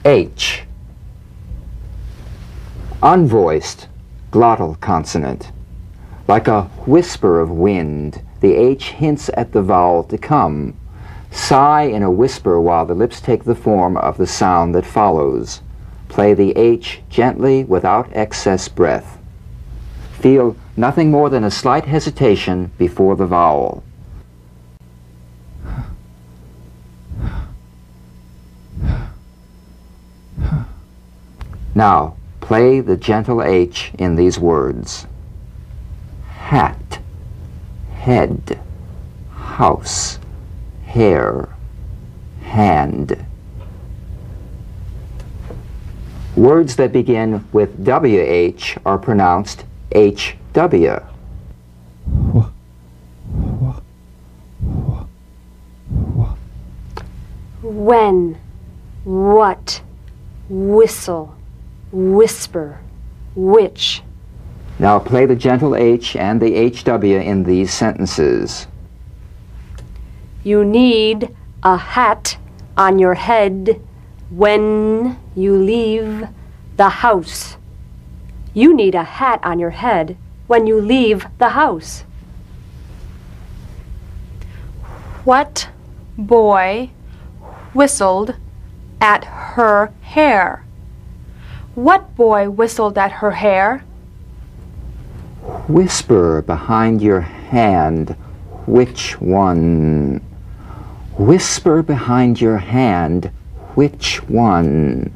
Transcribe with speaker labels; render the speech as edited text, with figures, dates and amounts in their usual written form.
Speaker 1: H. Unvoiced, glottal consonant. Like a whisper of wind, the H hints at the vowel to come. Sigh in a whisper while the lips take the form of the sound that follows. Play the H gently without excess breath. Feel nothing more than a slight hesitation before the vowel. Now, play the gentle H in these words. Hat, head, house, hair, hand. Words that begin with WH are pronounced HW.
Speaker 2: When, what, whistle, whisper, which.
Speaker 1: Now play the gentle H and the HW in these sentences.
Speaker 2: You need a hat on your head when you leave the house. You need a hat on your head when you leave the house.
Speaker 3: What boy whistled at her hair? What boy whistled at her hair?
Speaker 1: Whisper behind your hand, which one? Whisper behind your hand, which one?